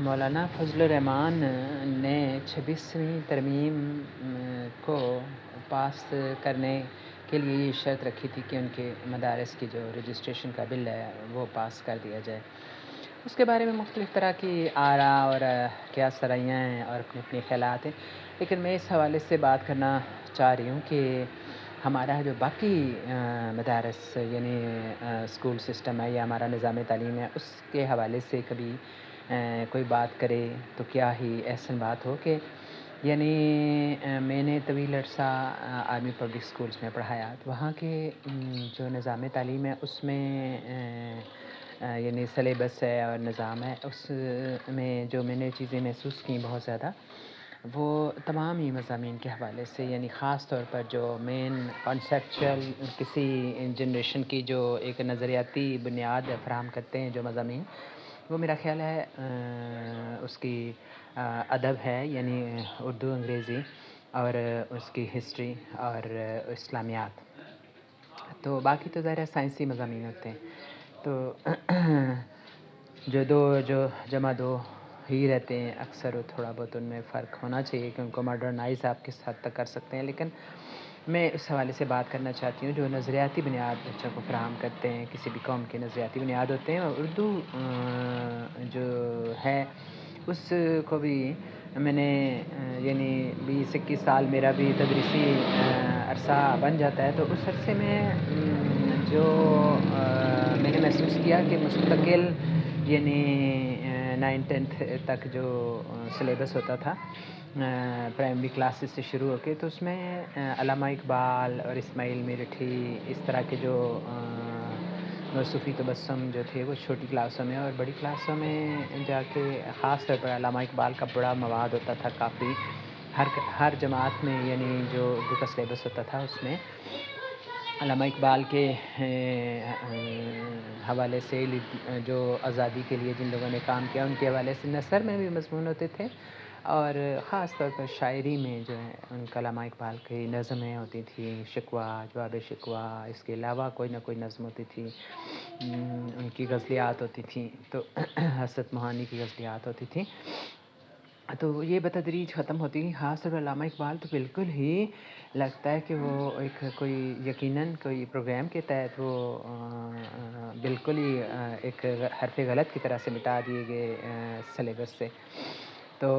مولانا فضل الرحمان نے 26ویں ترمیم کو پاس کرنے کے لیے یہ شرط رکھی تھی کہ ان کے مدارس کی جو رجسٹریشن کا بل ہے وہ پاس کر دیا جائے۔ اس کے بارے میں مختلف طرح کی آراء اور کیا سرائیاں ہیں اور اپنے اپنے خیالات ہیں، لیکن میں اس حوالے سے بات کرنا چاہ رہی ہوں کہ ہمارا جو باقی مدارس یعنی اسکول سسٹم ہے یا ہمارا نظام تعلیم ہے، اس کے حوالے سے کبھی کوئی بات کرے تو کیا ہی احسن بات ہو کہ یعنی میں نے طویل عرصہ آرمی پبلک اسکولس میں پڑھایا، تو وہاں کے جو نظام تعلیم ہے اس میں یعنی سلیبس ہے اور نظام ہے، اس میں جو میں نے چیزیں محسوس کیں بہت زیادہ، وہ تمام ہی مضامین کے حوالے سے، یعنی خاص طور پر جو مین کانسیپچل کسی جنریشن کی جو ایک نظریاتی بنیاد فراہم کرتے ہیں جو مضامین، وہ میرا خیال ہے اس کی ادب ہے، یعنی اردو، انگریزی اور اس کی ہسٹری اور اسلامیات، تو باقی تو ظاہر ہے سائنسی مضامین ہوتے ہیں، تو جو جمع دو ہی رہتے ہیں اکثر، تھوڑا بہت ان میں فرق ہونا چاہیے کہ ان کو ماڈرنائز آپ کس حد تک کر سکتے ہیں، لیکن میں اس حوالے سے بات کرنا چاہتی ہوں جو نظریاتی بنیاد بچوں کو فراہم کرتے ہیں، کسی بھی قوم کے نظریاتی بنیاد ہوتے ہیں، اور اردو جو ہے اس کو بھی میں نے یعنی 20-21 سال میرا بھی تدریسی عرصہ بن جاتا ہے، تو اس عرصے میں جو میں نے محسوس کیا کہ مستقل یعنی 9-10 تک جو سلیبس ہوتا تھا پرائمری کلاسز سے شروع ہو کے، تو اس میں علامہ اقبال اور اسماعیل میرٹھی اس طرح کے جو صوفی تبسم جو تھے وہ چھوٹی کلاسوں میں، اور بڑی کلاسوں میں جا کے خاص طور پر علامہ اقبال کا بڑا مواد ہوتا تھا کافی، ہر جماعت میں، یعنی جو اردو کا سلیبس ہوتا تھا اس میں علامہ اقبال کے حوالے سے جو آزادی کے لیے جن لوگوں نے کام کیا ان کے حوالے سے نثر میں بھی مضمون ہوتے تھے، اور خاص طور پر شاعری میں جو ہے ان کا علامہ اقبال کی نظمیں ہوتی تھیں، شکوہ، جواب شکوہ، اس کے علاوہ کوئی نہ کوئی نظم ہوتی تھی، ان کی غزلیات ہوتی تھیں، تو حسرت موہانی کی غزلیات ہوتی تھیں، تو یہ بتدریج ختم ہوتی گئی۔ خاص طور پر علامہ اقبال تو بالکل ہی لگتا ہے کہ وہ ایک کوئی یقیناً کوئی پروگرام کے تحت وہ بالکل ہی ایک حرف غلط کی طرح سے مٹا دیے گئے سلیبس سے۔ تو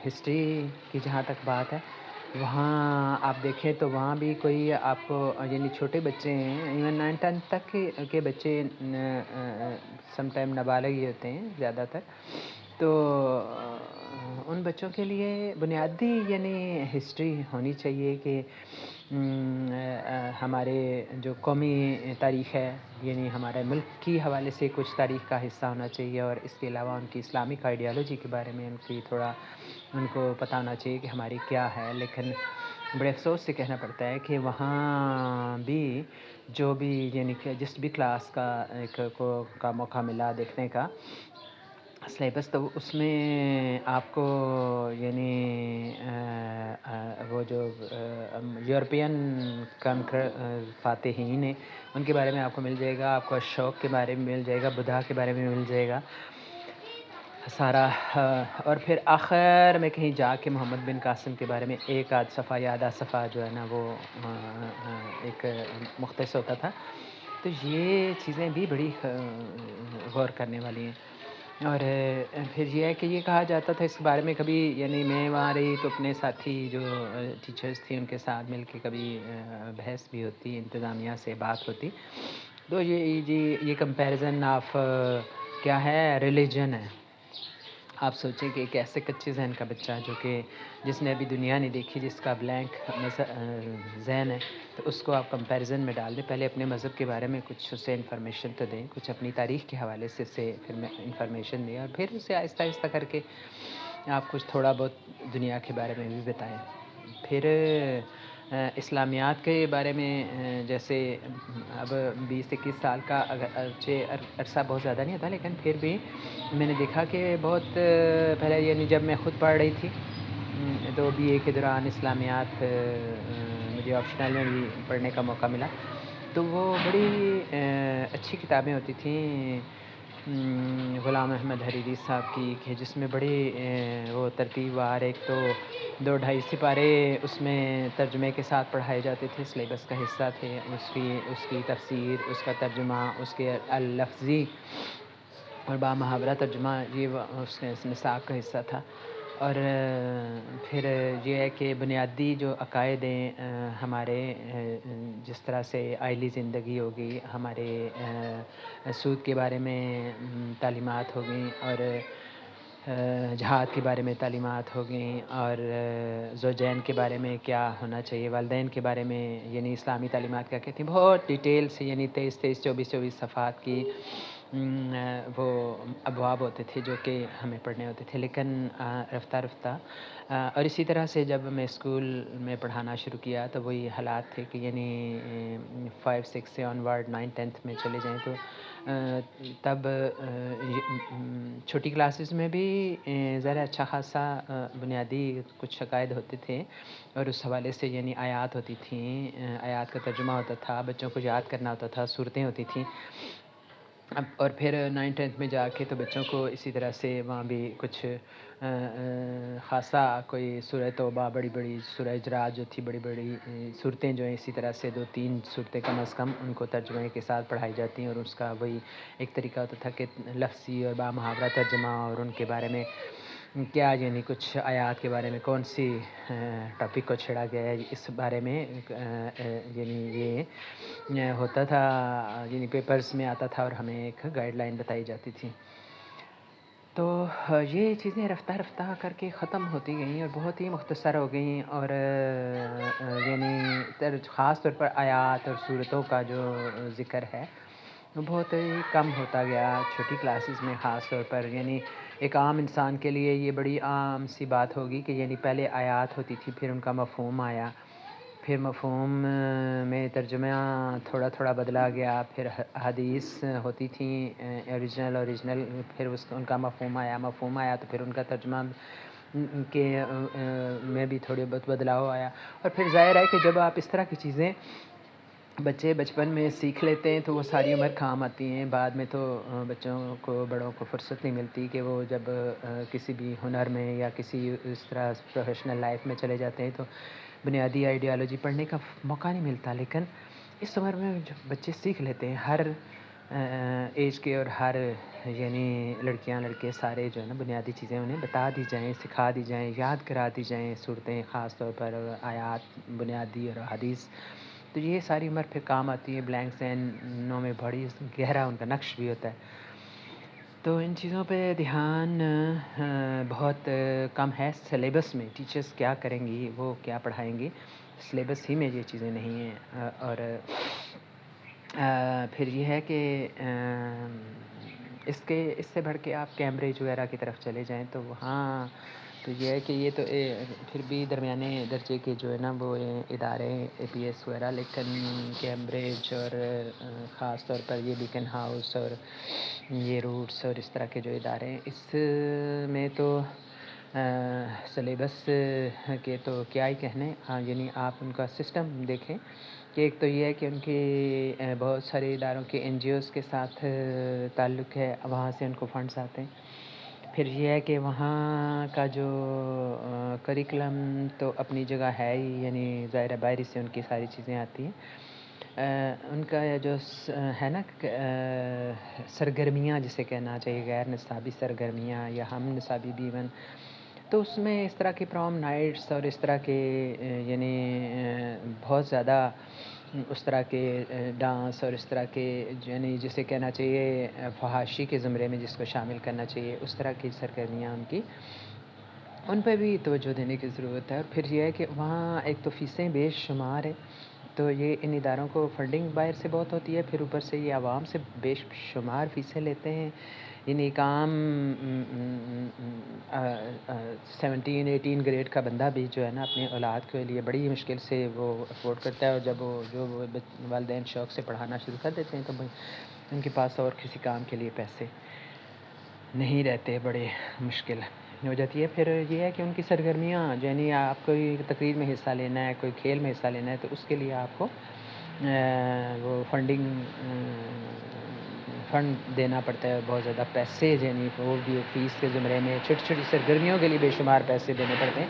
ہسٹری کی جہاں تک بات ہے، وہاں آپ دیکھیں تو وہاں بھی کوئی آپ کو یعنی چھوٹے بچے ہیں، ایون 9-10 تک کے بچے سم ٹائم نابالغ ہی ہوتے ہیں زیادہ تر، تو ان بچوں کے لیے بنیادی یعنی ہسٹری ہونی چاہیے کہ ہمارے جو قومی تاریخ ہے، یعنی ہمارے ملک کی حوالے سے کچھ تاریخ کا حصہ ہونا چاہیے، اور اس کے علاوہ ان کی اسلامک آئیڈیالوجی کے بارے میں ان کی تھوڑا ان کو پتہ ہونا چاہیے کہ ہماری کیا ہے، لیکن بڑے افسوس سے کہنا پڑتا ہے کہ وہاں بھی جو بھی یعنی کہ جس بھی کلاس کا ایک کا موقع ملا دیکھنے کا سلیبس، تو اس میں آپ کو یعنی وہ جو یورپین فاتحین ہیں ان کے بارے میں آپ کو مل جائے گا، آپ کو اشوک کے بارے میں مل جائے گا، بدھا کے بارے میں مل جائے گا سارا، اور پھر آخر میں کہیں جا کے محمد بن قاسم کے بارے میں ایک آدھ صفحہ یا آدھا صفحہ جو ہے نا وہ ایک مختص ہوتا تھا، تو یہ چیزیں بھی بڑی غور کرنے والی ہیں۔ اور پھر یہ ہے کہ یہ کہا جاتا تھا اس کے بارے میں، کبھی یعنی میں وہاں رہی تو اپنے ساتھی جو ٹیچرز تھے ان کے ساتھ مل کے کبھی بحث بھی ہوتی، انتظامیہ سے بات ہوتی، تو یہ کمپیریزن آف کیا ہے، ریلیجن ہے۔ آپ سوچیں کہ ایک ایسے کچے ذہن کا بچہ جو کہ جس نے ابھی دنیا نہیں دیکھی، جس کا بلینک ذہن ہے، تو اس کو آپ کمپیریزن میں ڈال دیں، پہلے اپنے مذہب کے بارے میں کچھ اسے انفارمیشن تو دیں، کچھ اپنی تاریخ کے حوالے سے اسے پھر انفارمیشن دیں، اور پھر اسے آہستہ آہستہ کر کے آپ کچھ تھوڑا بہت دنیا کے بارے میں بھی بتائیں۔ پھر اسلامیات کے بارے میں جیسے اب 20-21 سال کا عرصہ بہت زیادہ نہیں ہوتا، لیکن پھر بھی میں نے دیکھا کہ بہت پہلے یعنی جب میں خود پڑھ رہی تھی تو BA کے دوران اسلامیات مجھے آپشنل میں بھی پڑھنے کا موقع ملا، تو وہ بڑی اچھی کتابیں ہوتی تھیں، غلام احمد حریری صاحب کی، کہ جس میں بڑی وہ ترتیب وار، ایک تو 2-2.5 سپارے اس میں ترجمے کے ساتھ پڑھائے جاتے تھے، سلیبس کا حصہ تھے، اس کی تفسیر، اس کا ترجمہ، اس کے اللفظی اور بامحاورہ ترجمہ، یہ اس کے نصاب کا حصہ تھا۔ اور پھر یہ ہے کہ بنیادی جو عقائد ہیں ہمارے، جس طرح سے آئلی زندگی ہوگی، ہمارے سود کے بارے میں تعلیمات ہو گئیں، اور جہاد کے بارے میں تعلیمات ہو گئیں، اور زوجین کے بارے میں کیا ہونا چاہیے، والدین کے بارے میں، یعنی اسلامی تعلیمات کیا کہتی ہیں، بہت ڈیٹیل سے، یعنی 23 24 صفحات کی وہ ابواب ہوتے تھے جو کہ ہمیں پڑھنے ہوتے تھے۔ لیکن رفتہ رفتہ اور اسی طرح سے جب میں اسکول میں پڑھانا شروع کیا تو وہی حالات تھے کہ یعنی 5 6 سے آن ورڈ 9 10 میں چلے جائیں تو تب چھوٹی کلاسز میں بھی ذرا اچھا خاصا بنیادی کچھ عقائد ہوتے تھے، اور اس حوالے سے یعنی آیات ہوتی تھیں، آیات کا ترجمہ ہوتا تھا، بچوں کو یاد کرنا ہوتا تھا، صورتیں ہوتی تھیں۔ اور پھر 9 10 میں جا کے تو بچوں کو اسی طرح سے وہاں بھی کچھ خاصا کوئی سورہ توبہ، بڑی بڑی سورہ اجراء جو تھی، بڑی بڑی صورتیں جو ہیں، اسی طرح سے 2 3 صورتیں کم از کم ان کو ترجمے کے ساتھ پڑھائی جاتی ہیں، اور اس کا وہی ایک طریقہ ہوتا تھا کہ لفظی اور بامحاورہ ترجمہ، اور ان کے بارے میں کیا، یعنی کچھ آیات کے بارے میں کون سی ٹاپک کو چھیڑا گیا ہے، اس بارے میں یعنی یہ ہوتا تھا، یعنی پیپرز میں آتا تھا، اور ہمیں ایک گائیڈ لائن بتائی جاتی تھی۔ تو یہ چیزیں رفتہ رفتہ کر کے ختم ہوتی گئیں اور بہت ہی مختصر ہو گئیں، اور یعنی خاص طور پر آیات اور صورتوں کا جو ذکر ہے وہ بہت ہی کم ہوتا گیا چھوٹی کلاسز میں خاص طور پر۔ یعنی ایک عام انسان کے لیے یہ بڑی عام سی بات ہوگی کہ یعنی پہلے آیات ہوتی تھی، پھر ان کا مفہوم آیا، پھر مفہوم میں ترجمہ تھوڑا تھوڑا بدلا گیا، پھر حدیث ہوتی تھیں اوریجنل، پھر ان کا مفہوم آیا تو پھر ان کا ترجمہ کے میں بھی تھوڑے بہت بدلاؤ آیا۔ اور پھر ظاہر ہے کہ جب آپ اس طرح کی چیزیں بچے بچپن میں سیکھ لیتے ہیں تو وہ ساری عمر کام آتی ہیں، بعد میں تو بچوں کو، بڑوں کو فرصت نہیں ملتی کہ وہ جب کسی بھی ہنر میں یا کسی اس طرح پروفیشنل لائف میں چلے جاتے ہیں تو بنیادی آئیڈیالوجی پڑھنے کا موقع نہیں ملتا۔ لیکن اس عمر میں جو بچے سیکھ لیتے ہیں، ہر ایج کے اور ہر یعنی لڑکیاں لڑکے سارے جو ہے نا، بنیادی چیزیں انہیں بتا دی جائیں، سکھا دی جائیں، یاد کرا دی جائیں، صورتیں خاص طور پر، آیات بنیادی اور حدیث، تو یہ ساری عمر پھر کام آتی ہے۔ بلینک ذہنوں میں بڑی گہرا ان کا نقش بھی ہوتا ہے۔ تو ان چیزوں پہ دھیان بہت کم ہے سلیبس میں۔ ٹیچرز کیا کریں گی، وہ کیا پڑھائیں گی، سلیبس ہی میں یہ چیزیں نہیں ہیں۔ اور پھر یہ ہے کہ اس سے بڑھ کے آپ کیمبرج وغیرہ کی طرف چلے جائیں تو وہاں تو یہ ہے کہ یہ تو پھر بھی درمیانے درجے کے جو ہے نا وہ ادارے اے پی ایس وغیرہ، لیکن کیمبرج اور خاص طور پر یہ بیکن ہاؤس اور یہ روٹس اور اس طرح کے جو ادارے ہیں، اس میں تو سلیبس کے تو کیا ہی کہنے، یعنی آپ ان کا سسٹم دیکھیں کہ ایک تو یہ ہے کہ ان کے بہت سارے اداروں کے این جی اوز کے ساتھ تعلق ہے، وہاں سے ان کو فنڈز آتے ہیں۔ پھر یہ ہے کہ وہاں کا جو کریکلم تو اپنی جگہ ہے ہی، یعنی ظاہر باہری سے ان کی ساری چیزیں آتی ہیں۔ ان کا جو ہے نا سرگرمیاں جسے کہنا چاہیے، غیر نصابی سرگرمیاں یا ہم نصابی بھی ایون، تو اس میں اس طرح کے پروم نائٹس اور اس طرح کے یعنی بہت زیادہ اس طرح کے ڈانس اور اس طرح کے یعنی جسے کہنا چاہیے فحاشی کے زمرے میں جس کو شامل کرنا چاہیے، اس طرح کی سرگرمیاں ان پہ بھی توجہ دینے کی ضرورت ہے۔ اور پھر یہ ہے کہ وہاں ایک تو فیسیں بے شمار ہیں، تو یہ ان اداروں کو فنڈنگ باہر سے بہت ہوتی ہے، پھر اوپر سے یہ عوام سے بے شمار فیسیں لیتے ہیں۔ یعنی ایک عام 17 18 گریڈ کا بندہ بھی جو ہے نا اپنی اولاد کے لیے بڑی مشکل سے وہ افورڈ کرتا ہے، اور جب وہ والدین شوق سے پڑھانا شروع کر دیتے ہیں تو ان کے پاس اور کسی کام کے لیے پیسے نہیں رہتے، بڑے مشکل ہو جاتی ہے۔ پھر یہ ہے کہ ان کی سرگرمیاں یعنی آپ کوئی تقریر میں حصہ لینا ہے، کوئی کھیل میں حصہ لینا ہے، تو اس کے لیے آپ کو وہ فنڈ دینا پڑتا ہے، بہت زیادہ پیسے، یعنی وہ بھی فیس کے زمرے میں چھوٹی چھوٹی سرگرمیوں کے لیے بے شمار پیسے دینے پڑتے ہیں.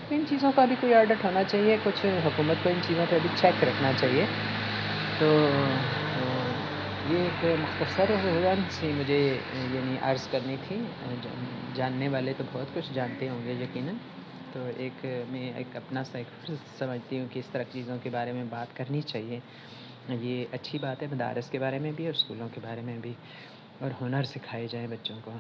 ان چیزوں کا بھی کوئی آڈٹ ہونا چاہیے، کچھ حکومت کو ان چیزوں پہ بھی چیک رکھنا چاہیے. تو یہ ایک مختصر رن سی مجھے یعنی عرض کرنی تھی. جاننے والے تو بہت کچھ جانتے ہوں گے یقیناً. تو میں ایک اپنا سا ایک سمجھتی ہوں کہ اس طرح چیزوں کے بارے میں بات کرنی چاہیے. یہ اچھی بات ہے، مدارس کے بارے میں بھی اور اسکولوں کے بارے میں بھی، اور ہنر سکھائے جائیں بچوں کو.